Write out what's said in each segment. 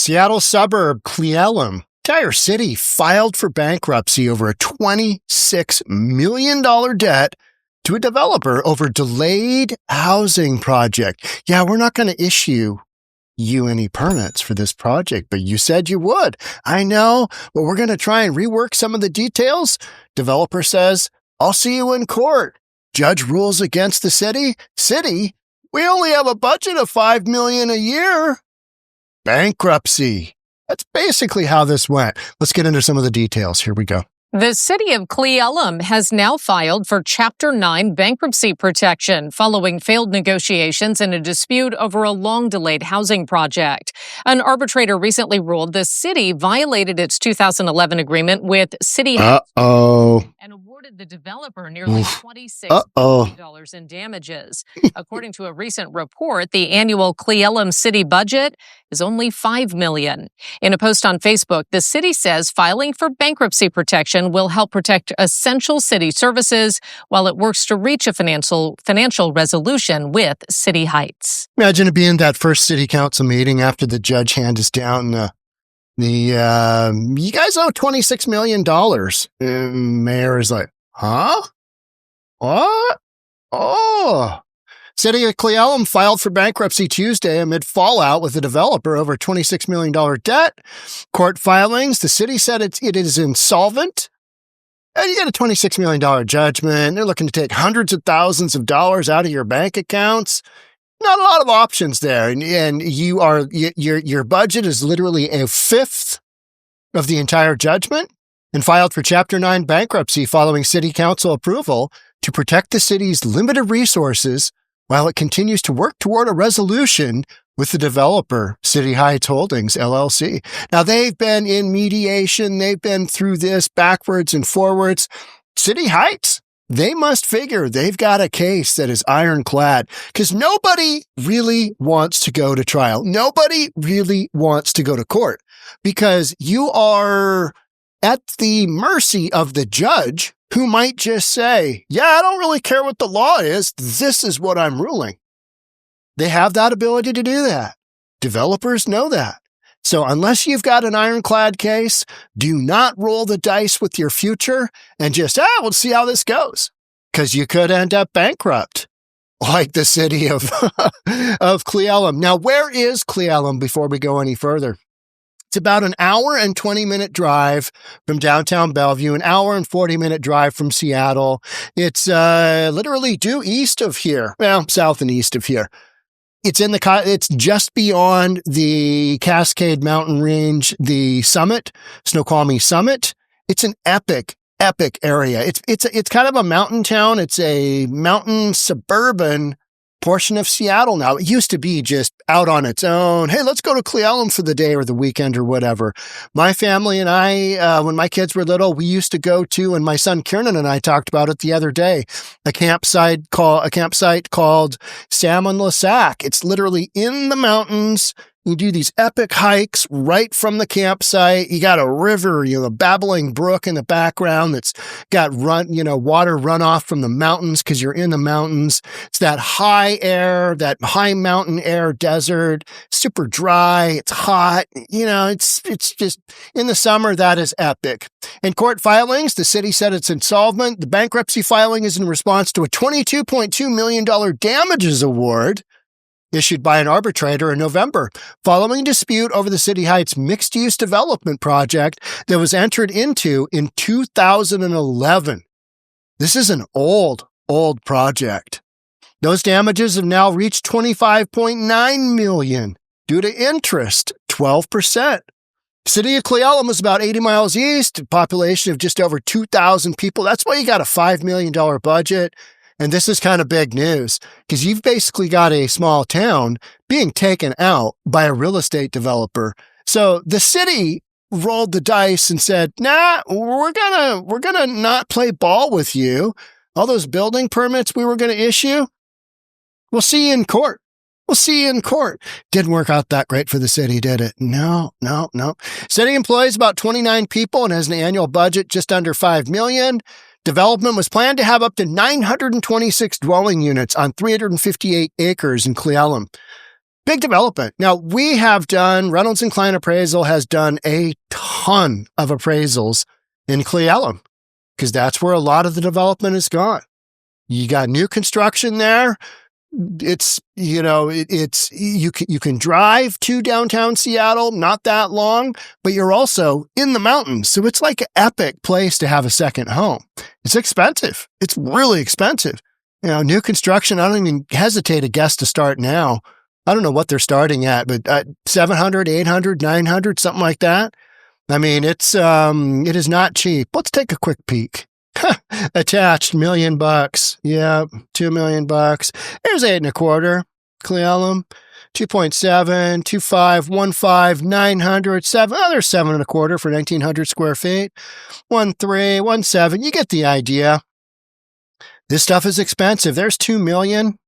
Seattle suburb Cle Elum, entire city filed for bankruptcy over a $26 million debt to a developer over delayed housing project. Yeah, we're not going to issue you any permits for this project, but you said you would. I know, but we're going to try and rework some of the details. Developer says, I'll see you in court. Judge rules against the city. City, we only have a budget of $5 million a year. Bankruptcy. That's basically how this went. Let's get into some of the details. Here we go. The city of Cle Elum has now filed for Chapter 9 bankruptcy protection following failed negotiations in a dispute over a long-delayed housing project. An arbitrator recently ruled the city violated its 2011 agreement with City Heights and awarded the developer nearly $26 million in damages. According to a recent report, the annual Cle Elum city budget is only $5 million. In a post on Facebook, the city says filing for bankruptcy protection will help protect essential city services while it works to reach a financial resolution with City Heights. Imagine it being that first city council meeting after the judge hands down you guys owe $26 million. And mayor is like, huh? What? Oh. City of Cle Elum filed for bankruptcy Tuesday amid fallout with the developer over a $26 million debt. Court filings, the city said it is insolvent. And you get a $26 million judgment. They're looking to take hundreds of thousands of dollars out of your bank accounts. Not a lot of options there. And your budget is literally a fifth of the entire judgment, and filed for Chapter 9 bankruptcy following city council approval to protect the city's limited resources while it continues to work toward a resolution with the developer, City Heights Holdings LLC. Now, they've been in mediation. They've been through this backwards and forwards. City Heights, they must figure they've got a case that is ironclad because nobody really wants to go to trial. Nobody really wants to go to court because you are at the mercy of the judge who might just say, yeah, I don't really care what the law is. This is what I'm ruling. They have that ability to do that. Developers know that. So unless you've got an ironclad case, do not roll the dice with your future and just, we'll see how this goes. Because you could end up bankrupt, like the city of Cle Elum. Now, where is Cle Elum before we go any further? It's about an hour and 20-minute drive from downtown Bellevue, an hour and 40-minute drive from Seattle. It's literally due east of here. Well, south and east of here. It's just beyond the Cascade Mountain Range, the summit, Snoqualmie Summit. It's an epic area. It's kind of a mountain town. It's a mountain suburban portion of Seattle now. It used to be just out on its own. Hey, let's go to Cle Elum for the day or the weekend or whatever. My family and I, when my kids were little, we used to go to, and my son Kiernan and I talked about it the other day, a campsite called Salmon Lasac. It's literally in the mountains. You do these epic hikes right from the campsite. You got a river, a babbling brook in the background that's got water runoff from the mountains because you're in the mountains. It's that high mountain air desert, super dry. It's hot. It's just in the summer, that is epic. In court filings, the city said it's insolvent. The bankruptcy filing is in response to a $22.2 million damages award issued by an arbitrator in November, following a dispute over the City Heights mixed-use development project that was entered into in 2011. This is an old project. Those damages have now reached $25.9 million due to interest, 12%. City of Cle Elum is about 80 miles east, a population of just over 2,000 people. That's why you got a $5 million budget. And this is kind of big news because you've basically got a small town being taken out by a real estate developer. So the city rolled the dice and said, nah, we're gonna not play ball with you. All those building permits we were going to issue, we'll see you in court. Didn't work out that great for the city, did it? No. City employs about 29 people and has an annual budget just under $5 million. Development was planned to have up to 926 dwelling units on 358 acres in Cle Elum. Big development. Now, Reynolds and Klein Appraisal has done a ton of appraisals in Cle Elum because that's where a lot of the development has gone. You got new construction there. You can drive to downtown Seattle, not that long, but you're also in the mountains. So it's like an epic place to have a second home. It's expensive. It's really expensive. New construction, I don't even hesitate to guess to start now. I don't know what they're starting at, but 700, 800, 900, something like that. I mean, it is not cheap. Let's take a quick peek. Attached, $1 million. Yeah, $2 million. There's 8.25. Cle Elum, 2.7, 2.5, 1.5, 900, 7. Oh, there's 7.25 for 1,900 square feet. 1.3, 1.7. You get the idea. This stuff is expensive. There's $2 million.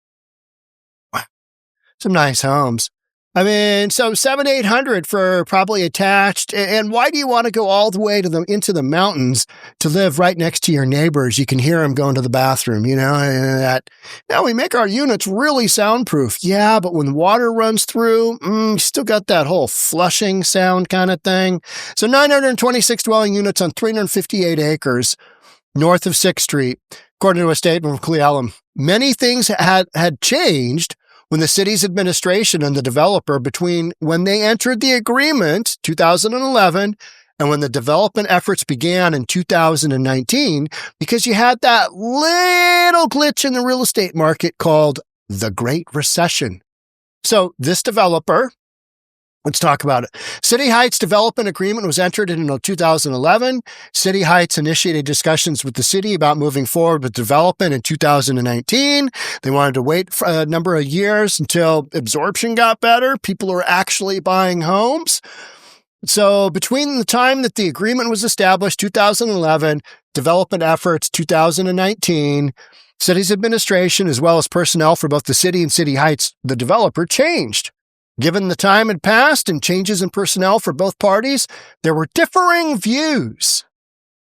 Some nice homes. I mean, so 700-800 for probably attached. And why do you want to go all the way into the mountains to live right next to your neighbors? You can hear them going to the bathroom, Now we make our units really soundproof. Yeah, but when water runs through, you still got that whole flushing sound kind of thing. So 926 dwelling units on 358 acres north of 6th Street, according to a statement from Cle Elum. Many things had changed when the city's administration and the developer between when they entered the agreement, 2011, and when the development efforts began in 2019, because you had that little glitch in the real estate market called the Great Recession. So this developer, let's talk about it. City Heights Development Agreement was entered in 2011. City Heights initiated discussions with the city about moving forward with development in 2019. They wanted to wait for a number of years until absorption got better. People are actually buying homes. So between the time that the agreement was established, 2011, development efforts, 2019, city's administration, as well as personnel for both the city and City Heights, the developer, changed. Given the time had passed and changes in personnel for both parties, there were differing views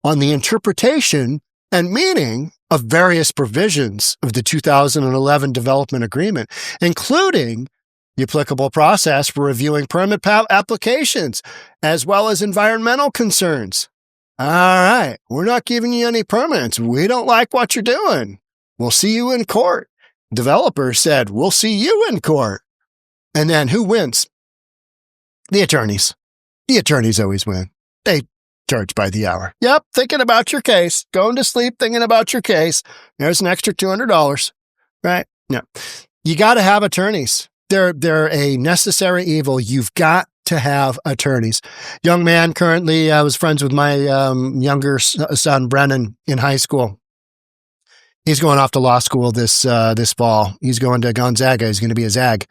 on the interpretation and meaning of various provisions of the 2011 development agreement, including the applicable process for reviewing permit applications, as well as environmental concerns. All right, we're not giving you any permits. We don't like what you're doing. We'll see you in court. Developer said, we'll see you in court. And then who wins? The attorneys. The attorneys always win. They charge by the hour. Yep, thinking about your case. Going to sleep thinking about your case. There's an extra $200, right? No. You got to have attorneys. They're a necessary evil. You've got to have attorneys. Young man currently, I was friends with my younger son, Brennan, in high school. He's going off to law school this fall. He's going to Gonzaga. He's going to be a ZAG.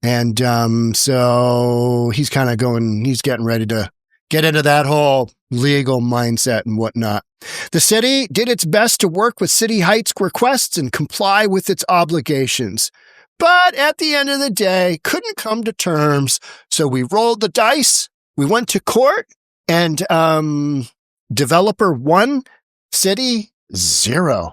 And so he's getting ready to get into that whole legal mindset and whatnot. The city did its best to work with City Heights requests and comply with its obligations. But at the end of the day, couldn't come to terms. So we rolled the dice. We went to court and developer 1, city 0.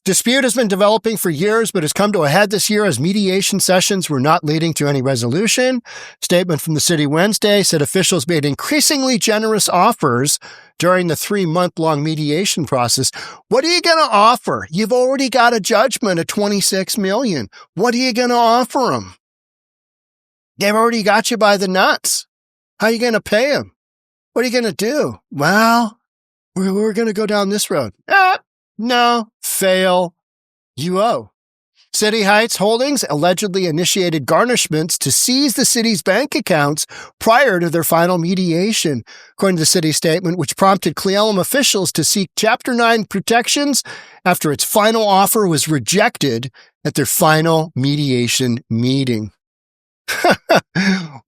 Dispute has been developing for years, but has come to a head this year as mediation sessions were not leading to any resolution. Statement from the city Wednesday said officials made increasingly generous offers during the 3-month-long mediation process. What are you going to offer? You've already got a judgment of $26 million. What are you going to offer them? They've already got you by the nuts. How are you going to pay them? What are you going to do? Well, we're going to go down this road. No, fail. You owe. City Heights Holdings allegedly initiated garnishments to seize the city's bank accounts prior to their final mediation, according to the city statement, which prompted Cle Elum officials to seek Chapter 9 protections after its final offer was rejected at their final mediation meeting.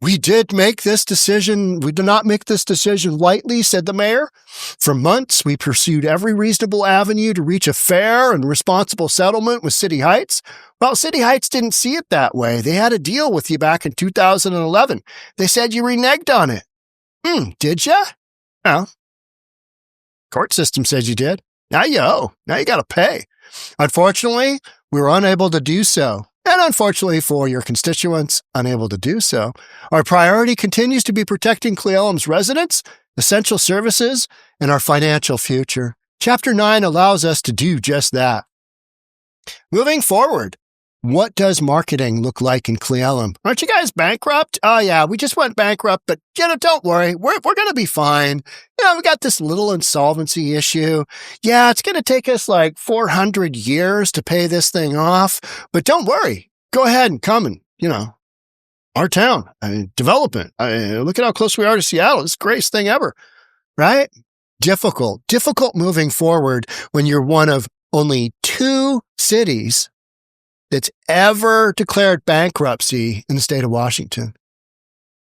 We did make this decision. We did not make this decision lightly, said the mayor. For months, we pursued every reasonable avenue to reach a fair and responsible settlement with City Heights. Well, City Heights didn't see it that way. They had a deal with you back in 2011. They said you reneged on it. Did you? Well, court system says you did. Now you owe. Now you got to pay. Unfortunately, we were unable to do so. And unfortunately for your constituents unable to do so, our priority continues to be protecting Cle Elum's residents, essential services, and our financial future. Chapter 9 allows us to do just that. Moving forward, what does marketing look like in Cle Elum? Aren't you guys bankrupt? Oh yeah, we just went bankrupt, but don't worry, we're going to be fine. We got this little insolvency issue. Yeah, it's going to take us like 400 years to pay this thing off, but don't worry. Go ahead and come and, our town, develop it. Look at how close we are to Seattle. It's the greatest thing ever, right? Difficult moving forward when you're one of only 2 cities that's ever declared bankruptcy in the state of Washington.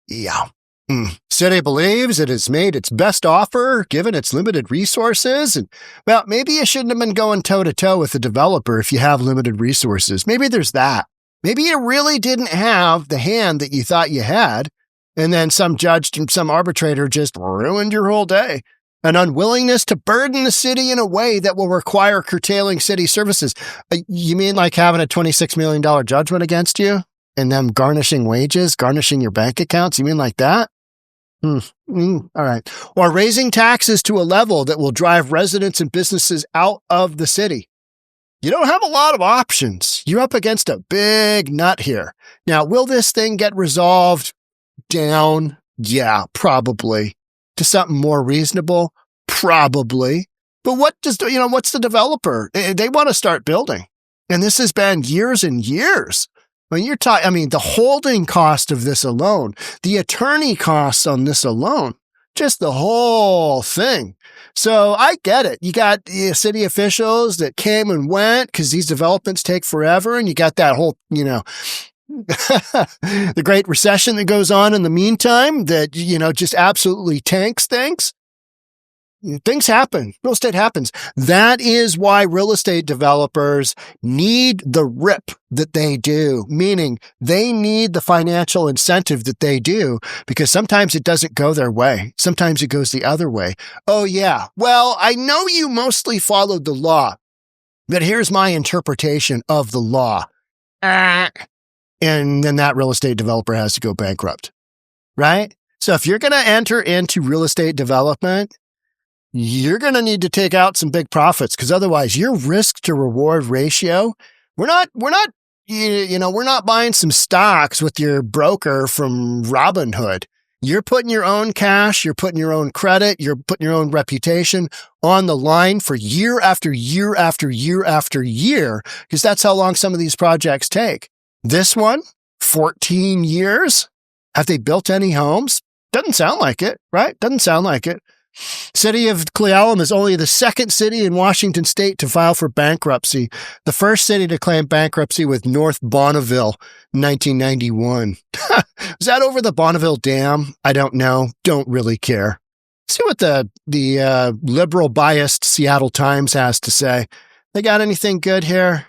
Yeah. City believes it has made its best offer given its limited resources. And, well, maybe you shouldn't have been going toe-to-toe with the developer if you have limited resources. Maybe there's that. Maybe you really didn't have the hand that you thought you had, and then some judge and some arbitrator just ruined your whole day. An unwillingness to burden the city in a way that will require curtailing city services. You mean like having a $26 million judgment against you and them garnishing wages, garnishing your bank accounts? You mean like that? All right. Or raising taxes to a level that will drive residents and businesses out of the city. You don't have a lot of options. You're up against a big nut here. Now, will this thing get resolved down? Yeah, probably. To something more reasonable? Probably. But what's the developer? They want to start building. And this has been years and years. When you're talking, the holding cost of this alone, the attorney costs on this alone, just the whole thing. So I get it. You got city officials that came and went because these developments take forever. And you got that whole, the Great Recession that goes on in the meantime that, just absolutely tanks things. Things happen. Real estate happens. That is why real estate developers need the rip that they do, meaning they need the financial incentive that they do, because sometimes it doesn't go their way. Sometimes it goes the other way. Oh, yeah. Well, I know you mostly followed the law, but here's my interpretation of the law. And then that real estate developer has to go bankrupt, right? So if you're going to enter into real estate development, you're going to need to take out some big profits, because otherwise your risk to reward ratio, we're not buying some stocks with your broker from Robinhood. You're putting your own cash, you're putting your own credit, you're putting your own reputation on the line for year after year after year after year, because that's how long some of these projects take. This one, 14 years? Have they built any homes? Doesn't sound like it, right? Doesn't sound like it. City of Cle Elum is only the second city in Washington state to file for bankruptcy. The first city to claim bankruptcy was North Bonneville in 1991. Was that over the Bonneville Dam? I don't know. Don't really care. See what the liberal biased Seattle Times has to say. They got anything good here?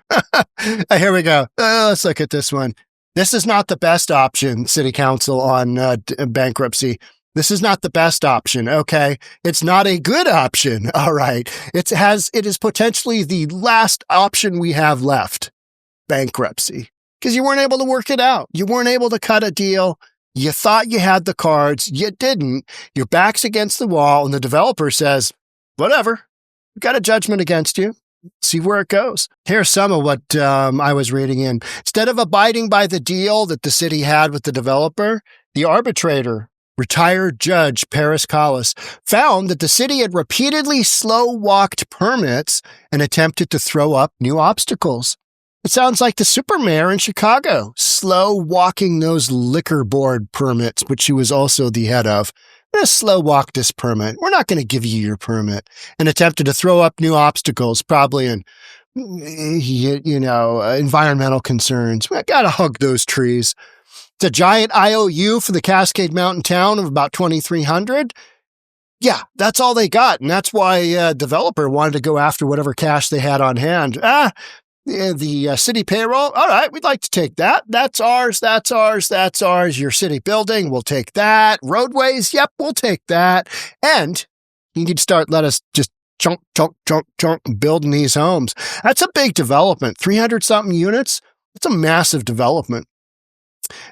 Here we go. Let's look at this one. This is not the best option, City Council, on bankruptcy. This is not the best option, okay? It's not a good option, all right? It is potentially the last option we have left, bankruptcy, because you weren't able to work it out. You weren't able to cut a deal. You thought you had the cards. You didn't. Your back's against the wall, and the developer says, whatever, we've got a judgment against you. See where it goes. Here's some of what I was reading in. Instead of abiding by the deal that the city had with the developer, the arbitrator, retired Judge Paris Collis, found that the city had repeatedly slow-walked permits and attempted to throw up new obstacles. It sounds like the super mayor in Chicago, slow-walking those liquor board permits, which she was also the head of. We're going to slow-walk this permit. We're not going to give you your permit. And attempted to throw up new obstacles, probably in, environmental concerns. We got to hug those trees. It's a giant IOU for the Cascade Mountain town of about 2,300. Yeah, that's all they got. And that's why developer wanted to go after whatever cash they had on hand. The city payroll. All right, we'd like to take that. That's ours. That's ours. That's ours. Your city building, we'll take that. Roadways. Yep, we'll take that. And you need to start, let us just chunk, building these homes. That's a big development. 300 something units. It's a massive development.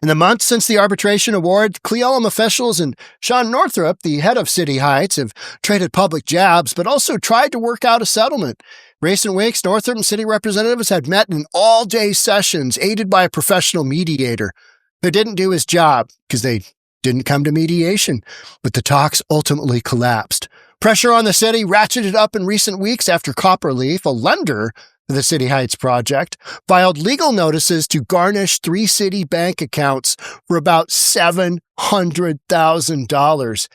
In the months since the arbitration award, Cle Elum officials and Sean Northrup, the head of City Heights, have traded public jabs, but also tried to work out a settlement. In recent weeks, Northrup and city representatives had met in all-day sessions, aided by a professional mediator who didn't do his job because they didn't come to mediation, but the talks ultimately collapsed. Pressure on the city ratcheted up in recent weeks after Copperleaf, a lender for the City Heights project, filed legal notices to garnish 3 city bank accounts for about $700,000.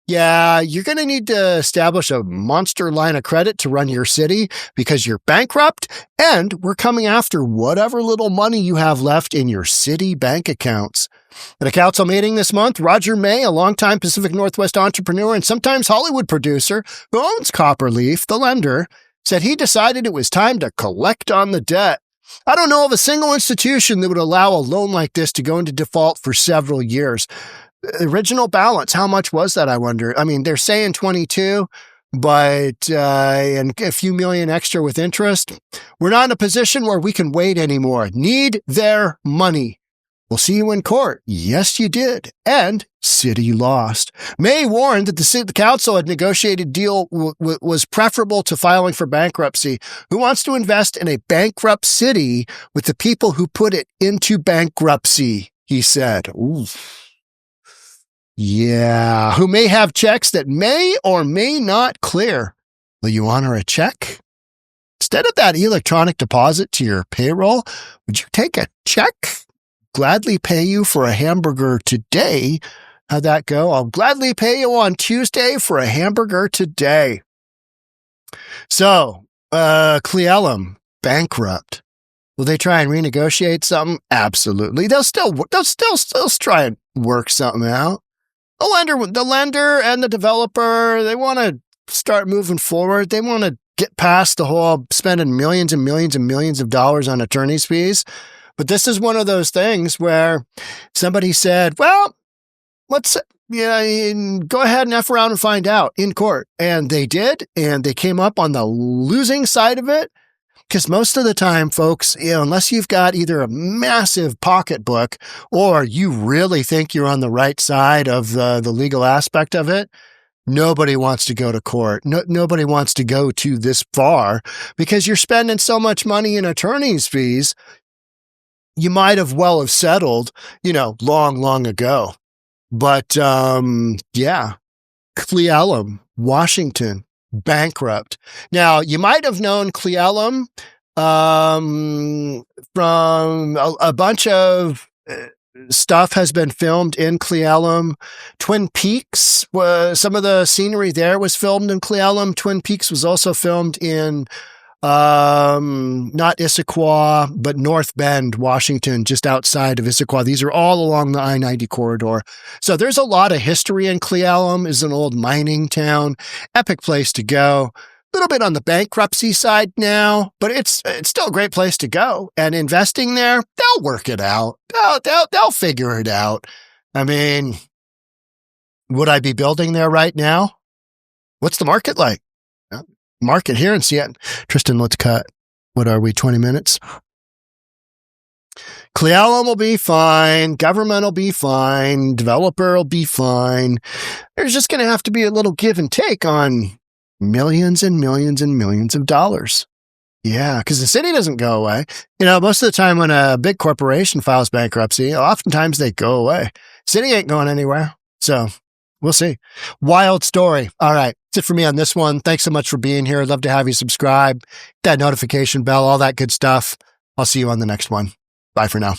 Yeah, you're going to need to establish a monster line of credit to run your city because you're bankrupt, and we're coming after whatever little money you have left in your city bank accounts. At a council meeting this month, Roger May, a longtime Pacific Northwest entrepreneur and sometimes Hollywood producer who owns Copperleaf, the lender, said he decided it was time to collect on the debt. I don't know of a single institution that would allow a loan like this to go into default for several years. Original balance, how much was that, I wonder? I mean, they're saying 22, but and a few million extra with interest. We're not in a position where we can wait anymore. Need their money. We'll see you in court. Yes, you did. And city lost. May warned that the city council had negotiated deal was preferable to filing for bankruptcy. Who wants to invest in a bankrupt city with the people who put it into bankruptcy? He said. Ooh. Yeah. Who may have checks that may or may not clear. Will you honor a check? Instead of that electronic deposit to your payroll, would you take a check? Gladly pay you for a hamburger today. How'd that go? I'll gladly pay you on Tuesday for a hamburger today. So, Cle Elum, bankrupt. Will they try and renegotiate something? Absolutely. They'll still try and work something out. The lender and the developer, they want to start moving forward. They want to get past the whole spending millions and millions and millions of dollars on attorney's fees. But this is one of those things where somebody said, well, let's go ahead and F around and find out in court. And they did, and they came up on the losing side of it. Because most of the time, folks, unless you've got either a massive pocketbook or you really think you're on the right side of the legal aspect of it, nobody wants to go to court. Nobody wants to go to this far because you're spending so much money in attorney's fees. You might have settled, long ago. But, yeah, Cle Elum, Washington, bankrupt. Now, you might have known Cle Elum from a bunch of stuff has been filmed in Cle Elum. Twin Peaks, some of the scenery there was filmed in Cle Elum. Twin Peaks was also filmed in not Issaquah, but North Bend, Washington, just outside of Issaquah. These are all along the I-90 corridor. So there's a lot of history in Cle Elum. It's an old mining town, epic place to go. A little bit on the bankruptcy side now, but it's still a great place to go. And investing there, they'll work it out. They'll figure it out. I mean, would I be building there right now? What's the market like? Market here in Seattle. Tristan, let's cut. What are we, 20 minutes? Cle Elum will be fine. Government will be fine. Developer will be fine. There's just going to have to be a little give and take on millions and millions and millions of dollars. Yeah, because the city doesn't go away. Most of the time when a big corporation files bankruptcy, oftentimes they go away. City ain't going anywhere. So we'll see. Wild story. All right. That's it for me on this one. Thanks so much for being here. I'd love to have you subscribe, that notification bell, all that good stuff. I'll see you on the next one. Bye for now.